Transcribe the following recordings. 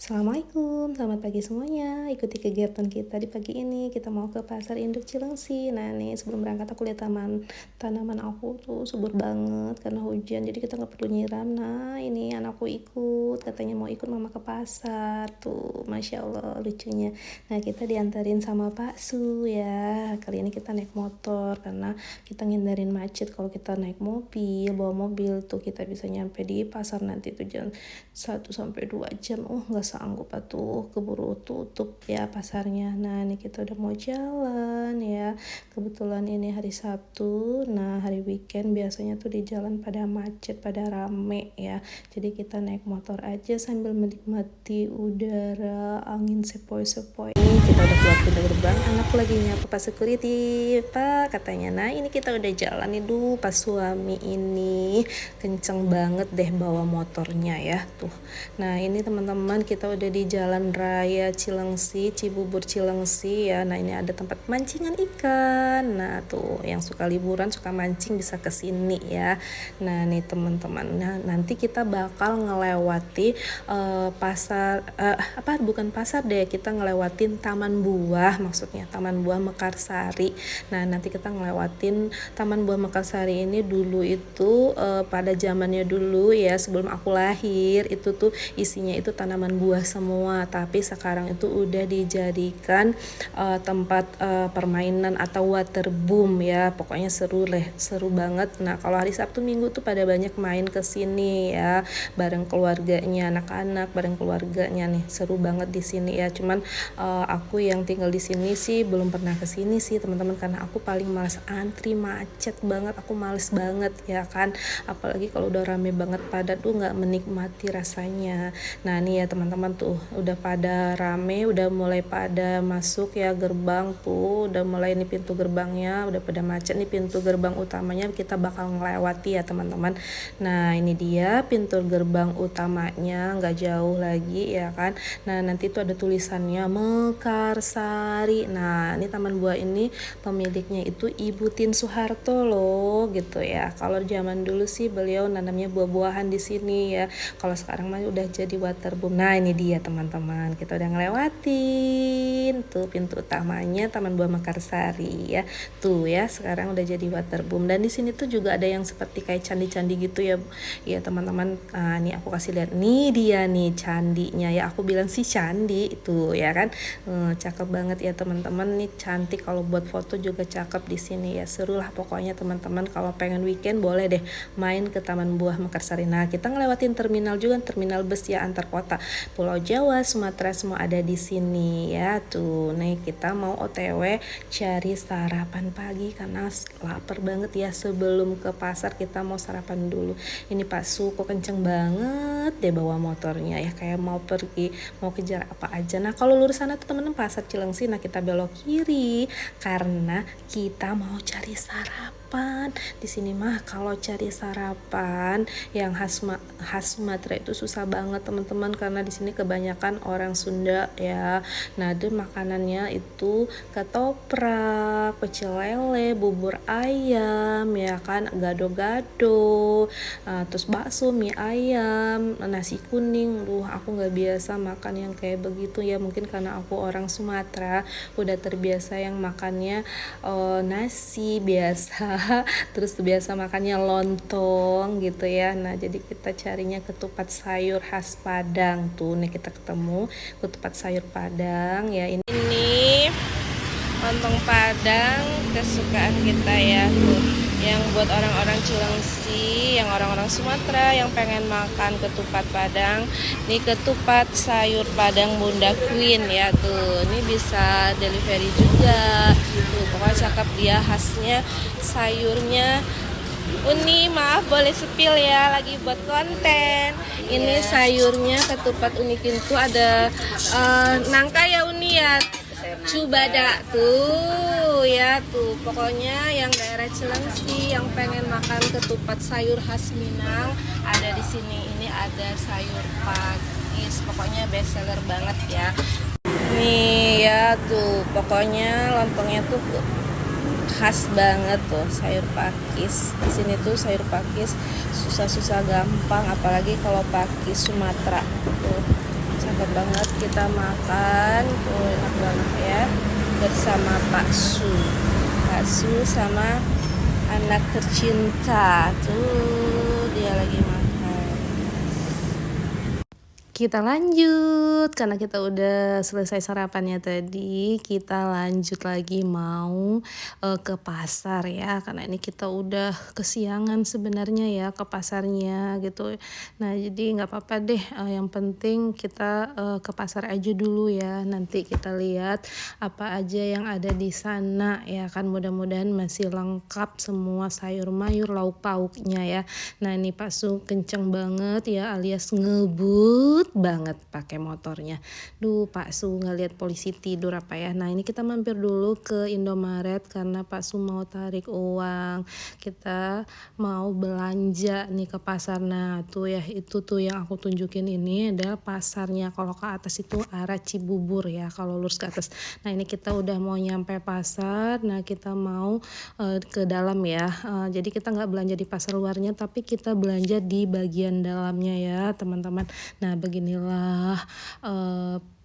Assalamualaikum, selamat pagi semuanya. Ikuti kegiatan kita di pagi ini. Kita mau ke pasar induk Cilengsi. Nah nih sebelum berangkat aku lihat tanaman aku tuh subur banget karena hujan. Jadi kita nggak perlu nyiram. Nah ini anakku ikut, katanya mau ikut mama ke pasar. Tuh, masya Allah lucunya. Nah kita diantarin sama Pak Su ya. Kali ini kita naik motor karena kita ngindarin macet. Kalau kita naik mobil, bawa mobil tuh kita bisa nyampe di pasar nanti tuh jam 1 sampai 2 jam. Nggak sanggup atuh, keburu tutup ya pasarnya. Nah ini kita udah mau jalan ya, kebetulan ini hari Sabtu. Nah hari weekend biasanya tuh di jalan pada macet, pada rame ya, jadi kita naik motor aja sambil menikmati udara angin sepoi-sepoi. Kita udah keluar pintu gerbang, anakku lagi nyapa Pak Security. Pak katanya, nah ini kita udah jalan nih. Pas suami ini kenceng banget deh bawa motornya ya tuh. Nah ini teman-teman, kita udah di Jalan Raya Cilengsi, Cibubur Cilengsi ya. Nah ini ada tempat mancingan ikan. Nah tuh yang suka liburan, suka mancing bisa ke sini ya. Nah nih teman-teman, nah, nanti kita bakal ngelewati pasar bukan pasar deh, kita ngelewatin Taman Buah, maksudnya Taman Buah Mekarsari. Nah nanti kita ngelewatin Taman Buah Mekarsari ini. Dulu itu pada zamannya dulu ya, sebelum aku lahir itu tuh isinya itu tanaman buah semua, tapi sekarang itu udah dijadikan tempat permainan atau waterboom ya. Pokoknya seru banget. Nah kalau hari Sabtu Minggu tuh pada banyak main ke sini ya, bareng keluarganya, anak-anak bareng keluarganya nih, seru banget di sini ya. Cuman aku yang tinggal di sini sih belum pernah ke sini sih teman-teman, karena aku paling males antri, macet banget, aku males banget ya kan, apalagi kalau udah rame banget padat tuh nggak menikmati rasanya. Nah nih ya teman-teman tuh udah pada rame, udah mulai pada masuk ya gerbang tuh, udah mulai nih pintu gerbangnya udah pada macet nih. Pintu gerbang utamanya kita bakal ngelewati ya teman-teman. Nah ini dia pintu gerbang utamanya, nggak jauh lagi ya kan. Nah nanti tuh ada tulisannya Mekarsari. Nah ini taman buah ini pemiliknya itu Ibu Tin Soeharto loh gitu ya. Kalau zaman dulu sih beliau nanamnya buah-buahan di sini ya. Kalau sekarang mah udah jadi waterboom. Nah ini dia teman-teman, kita udah ngelewatin tuh pintu utamanya Taman Buah Mekarsari ya. Tuh ya, sekarang udah jadi waterboom. Dan di sini tuh juga ada yang seperti kayak candi-candi gitu ya. Ya teman-teman, nih aku kasih lihat, nih dia nih candinya ya. Aku bilang sih candi itu ya kan. Cakep banget ya teman-teman, nih cantik, kalau buat foto juga cakep di sini ya. Seru lah pokoknya teman-teman, kalau pengen weekend boleh deh main ke Taman Buah Mekarsari. Nah kita ngelewatin terminal juga, terminal bus ya antar kota, Pulau Jawa, Sumatera semua ada di sini ya. Tuh nih kita mau OTW cari sarapan pagi karena lapar banget ya. Sebelum ke pasar kita mau sarapan dulu. Ini Pak Su kok kenceng banget deh bawa motornya ya, kayak mau pergi, mau kejar apa aja. Nah kalau lurus sana tuh temen-temen pasar Cilengsi. Nah kita belok kiri karena kita mau cari sarapan. Di sini mah kalau cari sarapan yang khas Sumatera itu susah banget teman-teman, karena di sini kebanyakan orang Sunda ya. Nah itu makanannya itu ketoprak, pecel lele, bubur ayam ya kan, gado-gado, terus bakso, mie ayam, nasi kuning. Aku nggak biasa makan yang kayak begitu ya, mungkin karena aku orang Sumatera udah terbiasa yang makannya nasi biasa terus biasa makannya lontong gitu ya. Nah jadi kita carinya ketupat sayur khas Padang. Tuh nih kita ketemu ketupat sayur Padang ya. Ini lontong Padang kesukaan kita ya tuh, yang buat orang-orang Cilengsi, yang orang-orang Sumatera yang pengen makan ketupat Padang. Nih ketupat sayur Padang Bunda Queen ya tuh. Ini bisa delivery juga. Tuh pokoknya cakep dia, khasnya sayurnya. Uni maaf boleh spill ya, lagi buat konten. Ini sayurnya ketupat unikin tuh ada nangka ya Uni ya, cubada tuh ya tuh. Pokoknya yang daerah Cilengsi yang pengen makan ketupat sayur khas Minang ada di sini. Ini ada sayur pakis, pokoknya best seller banget ya. Nih ya tuh, pokoknya lontongnya tuh khas banget tuh sayur pakis. Di sini tuh sayur pakis susah-susah gampang, apalagi kalau pakis Sumatera tuh cakep banget kita makan tuh, enak banget ya, bersama Pak Su sama anak tercinta tuh, dia lagi makan. Kita lanjut, karena kita udah selesai sarapannya tadi, kita lanjut lagi mau ke pasar ya, karena ini kita udah kesiangan sebenarnya ya ke pasarnya gitu. Nah jadi nggak apa-apa deh, yang penting kita ke pasar aja dulu ya, nanti kita lihat apa aja yang ada di sana ya kan, mudah-mudahan masih lengkap semua sayur mayur lauk pauknya ya. Nah ini Pak Su kenceng banget ya, alias ngebut banget pakai motornya. Duh, Pak Su nggak lihat polisi tidur apa ya. Nah ini kita mampir dulu ke Indomaret karena Pak Su mau tarik uang, kita mau belanja nih ke pasar. Nah tuh ya, itu tuh yang aku tunjukin ini adalah pasarnya. Kalau ke atas itu arah Cibubur ya, kalau lurus ke atas. Nah ini kita udah mau nyampe pasar. Nah kita mau ke dalam ya, jadi kita nggak belanja di pasar luarnya, tapi kita belanja di bagian dalamnya ya teman-teman. Nah beginilah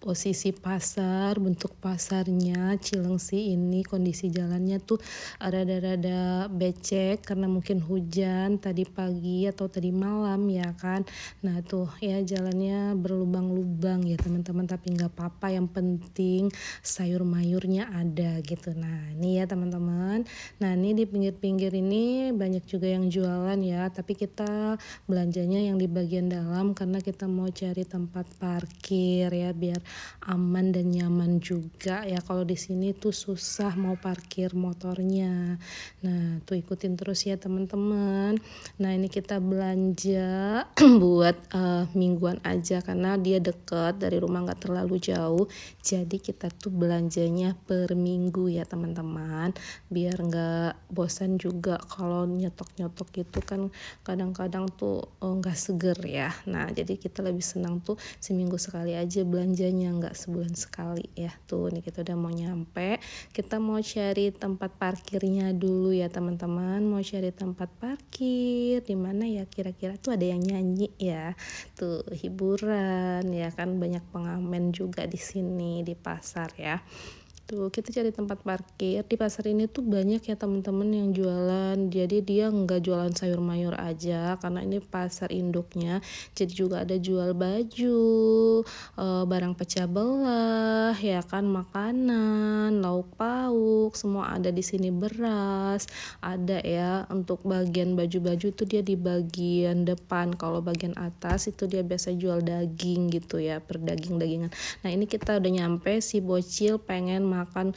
posisi pasar, bentuk pasarnya Cilengsi ini. Kondisi jalannya tuh rada-rada becek karena mungkin hujan tadi pagi atau tadi malam ya kan. Nah tuh ya jalannya berlubang-lubang ya teman-teman, tapi nggak apa-apa, yang penting sayur mayurnya ada gitu. Nah ini ya teman-teman, nah ini di pinggir-pinggir ini banyak juga yang jualan ya, tapi kita belanjanya yang di bagian dalam karena kita mau cari tempat parkir ya, biar aman dan nyaman juga ya. Kalau di sini tuh susah mau parkir motornya. Nah tuh ikutin terus ya teman-teman. Nah ini kita belanja buat mingguan aja karena dia deket dari rumah, nggak terlalu jauh, jadi kita tuh belanjanya per minggu ya teman-teman, biar nggak bosan juga kalau nyetok-nyetok gitu kan, kadang-kadang tuh nggak seger ya. Nah jadi kita lebih senang tuh seminggu sekali aja belanjanya, nggak sebulan sekali ya. Tuh nih kita udah mau nyampe, kita mau cari tempat parkirnya dulu ya teman-teman. Mau cari tempat parkir di mana ya, kira-kira tuh ada yang nyanyi ya, tuh hiburan ya kan, banyak pengamen juga di sini di pasar ya. Tuh kita cari tempat parkir. Di pasar ini tuh banyak ya teman-teman yang jualan, jadi dia nggak jualan sayur mayur aja karena ini pasar induknya, jadi juga ada jual baju, barang pecah belah ya kan, makanan, lauk pauk, semua ada di sini, beras ada ya. Untuk bagian baju-baju itu dia di bagian depan, kalau bagian atas itu dia biasa jual daging gitu ya, daging-dagingan. Nah ini kita udah nyampe, si bocil pengen makan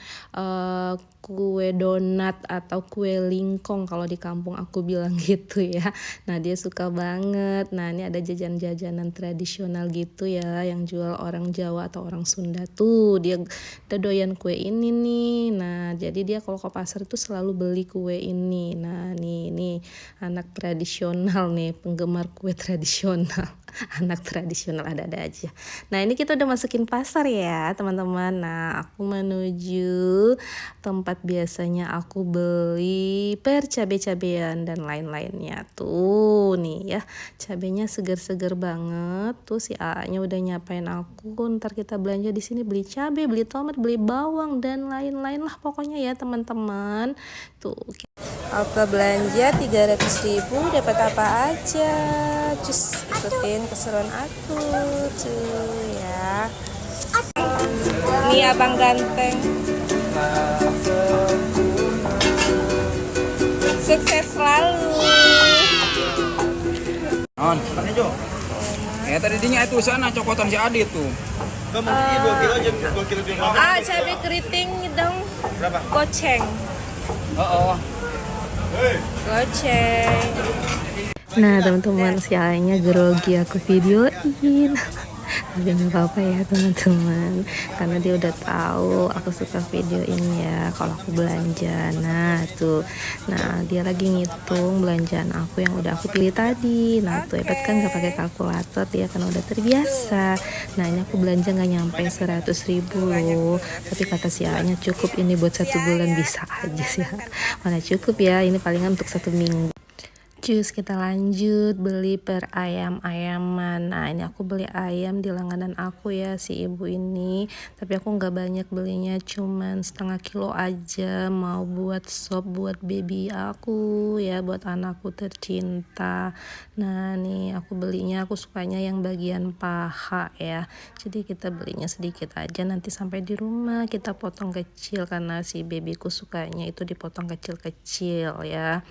kue donat atau kue lingkong kalau di kampung aku bilang gitu ya. Nah dia suka banget. Nah ini ada jajan-jajanan tradisional gitu ya yang jual orang Jawa atau orang Sunda tuh, dia udah doyan kue ini nih. Nah jadi dia kalau ke pasar tuh selalu beli kue ini. Nah nih anak tradisional nih, penggemar kue tradisional. Anak tradisional ada-ada aja. Nah ini kita udah masukin pasar ya teman-teman. Nah aku menuju tempat biasanya aku beli cabai-cabean dan lain-lainnya. Tuh nih ya, cabenya seger-seger banget. Tuh si A-nya udah nyapain aku, ntar kita belanja di sini, beli cabai, beli tomat, beli bawang dan lain-lain lah pokoknya ya teman-teman. Tuh Alka belanja 300.000 dapat apa aja, cus ikutin keseruan aku tuh ya. Nih abang ganteng, sukses selalu. On, Jo. Tadi dinya itu sana cokotan si Adit tuh. Kamu 2 kilo aja, 2 kilo dia. Cabai keriting dong. Berapa? Goceng. Oh. Goceng. Nah teman-teman, si A-nya grogi aku videoin. Tapi nggak apa-apa ya teman-teman, karena dia udah tahu aku suka videoin ya kalau aku belanja. Nah tuh, nah dia lagi ngitung belanjaan aku yang udah aku pilih tadi. Nah tuh hebat kan, nggak pakai kalkulator dia karena udah terbiasa. Nah ini aku belanja nggak nyampe 100.000 loh, tapi kata si A-nya cukup ini buat 1 bulan. Bisa aja sih, mana cukup ya, ini palingan untuk 1 minggu. Cus, kita lanjut beli per ayam-ayaman. Nah, ini aku beli ayam di langganan aku ya, si ibu ini. Tapi aku nggak banyak belinya, cuman setengah kilo aja. Mau buat sop buat baby aku ya, buat anakku tercinta. Nah, nih aku belinya, aku sukanya yang bagian paha ya. Jadi kita belinya sedikit aja, nanti sampai di rumah kita potong kecil karena si babyku sukanya itu dipotong kecil-kecil ya.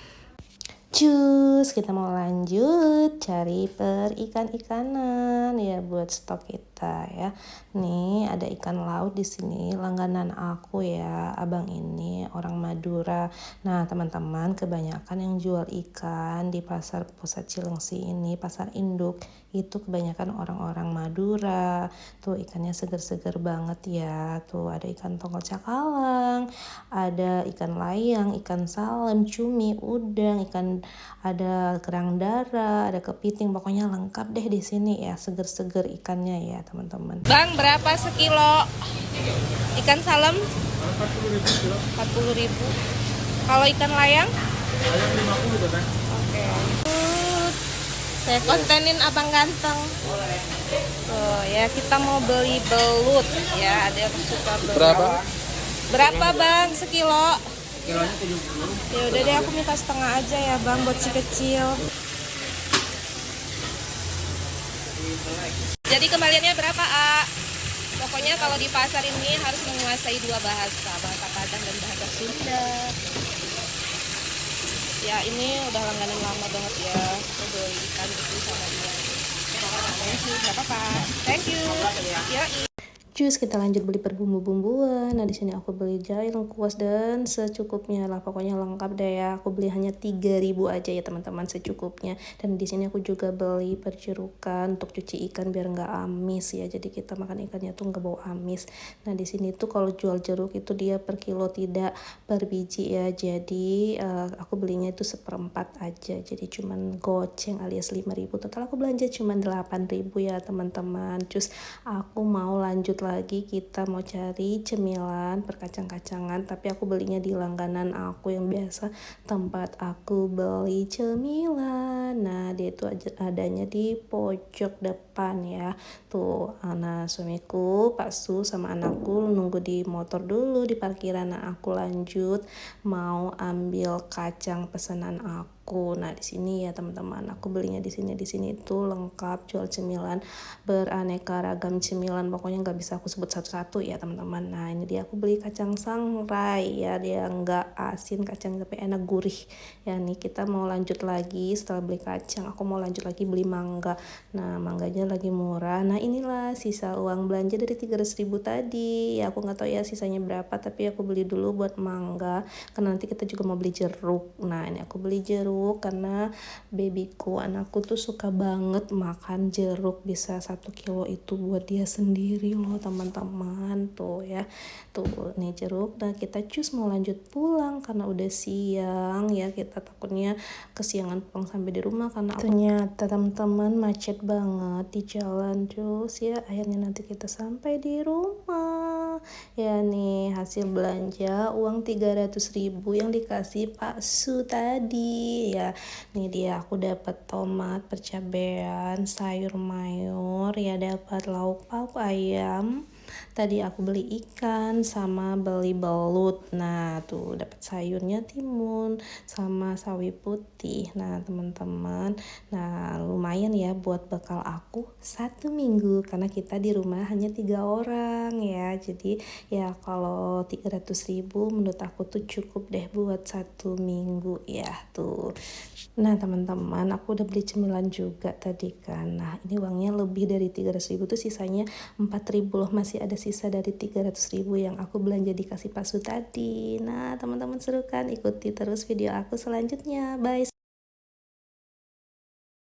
Cus, kita mau lanjut cari per ikan-ikanan ya buat stok kita ya. Nih ada ikan laut di sini, langganan aku ya. Abang ini orang Madura. Nah, teman-teman, kebanyakan yang jual ikan di pasar pusat Cilengsi ini, pasar induk, itu kebanyakan orang-orang Madura. Tuh ikannya seger-seger banget ya. Tuh ada ikan tongkol cakalang, ada ikan layang, ikan salem, cumi, udang, ada kerang darah, ada kepiting, pokoknya lengkap deh di sini ya, seger-seger ikannya ya teman-teman. Bang, berapa sekilo ikan salem? 40.000. Kalau ikan layang? Ayam 50 kan? Oke. Saya kontenin abang ganteng. Tuh ya, kita mau beli belut ya, ada yang suka belut. Berapa bang sekilo? Kilonya 70. Ya udah deh, aku minta setengah aja ya bang buat si kecil. Jadi kembaliannya berapa, A? Pokoknya kalau di pasar ini harus menguasai dua bahasa, bahasa Padang dan bahasa Sunda. Ya ini udah langganan lama banget ya, aku beli ikan itu sama dia. Thank you, nggak apa-apa. Thank you. Ya. Cus, kita lanjut beli per bumbu-bumbuan. Nah, di sini aku beli jahe, lengkuas, dan secukupnya lah. Pokoknya lengkap deh ya. Aku beli hanya 3.000 aja ya teman-teman, secukupnya. Dan di sini aku juga beli percerukan untuk cuci ikan biar nggak amis ya. Jadi kita makan ikannya tuh nggak bau amis. Nah, di sini tuh kalau jual jeruk itu dia per kilo, tidak per biji ya. Jadi aku belinya itu 1/4 aja. Jadi cuman goceng alias 5.000. Total aku belanja cuman 8.000 ya teman-teman. Cus, aku mau lanjut lagi, kita mau cari cemilan per kacang-kacangan, tapi aku belinya di langganan aku yang biasa tempat aku beli cemilan. Nah, dia itu adanya di pojok depan ya. Tuh, anak suamiku, Pak Su sama anakku nunggu di motor dulu di parkiran. Nah, aku lanjut mau ambil kacang pesanan aku. Nah, di sini ya teman-teman, aku belinya di sini. Di sini itu lengkap jual cemilan, beraneka ragam cemilan. Pokoknya nggak bisa aku sebut satu-satu ya teman-teman. Nah, ini dia aku beli kacang sangrai ya, dia nggak asin, kacang tapi enak, gurih. Ya nih kita mau lanjut lagi setelah beli kacang. Aku mau lanjut lagi beli mangga. Nah, mangganya lagi murah. Nah, inilah sisa uang belanja dari 300.000 tadi. Ya aku nggak tahu ya sisanya berapa, tapi aku beli dulu buat mangga. Karena nanti kita juga mau beli jeruk. Nah, ini aku beli jeruk karena babyku, anakku tuh suka banget makan jeruk, bisa 1 kilo itu buat dia sendiri loh teman-teman. Tuh ya, tuh nih jeruk. Nah, kita cus mau lanjut pulang karena udah siang ya, kita takutnya kesiangan pulang sampai di rumah karena ternyata teman-teman macet banget di jalan. Terus ya akhirnya nanti kita sampai di rumah ya. Nih hasil belanja uang 300.000 yang dikasih Pak Su tadi ya. Nih dia, aku dapat tomat, percabean, sayur mayur ya, dapat lauk pauk ayam. Tadi aku beli ikan sama beli belut. Nah, tuh dapat sayurnya timun sama sawi putih. Nah, teman-teman, nah lumayan ya buat bekal aku 1 minggu karena kita di rumah hanya 3 orang ya. Jadi ya kalau 300.000 menurut aku tuh cukup deh buat 1 minggu ya tuh. Nah, teman-teman, aku udah beli cemilan juga tadi kan. Nah, ini uangnya lebih dari 300.000 tuh, sisanya 4.000 loh. Masih ada sisa dari 300.000 yang aku belanja dikasih Pak Su tadi. Nah, teman-teman seru kan? Ikuti terus video aku selanjutnya. Bye.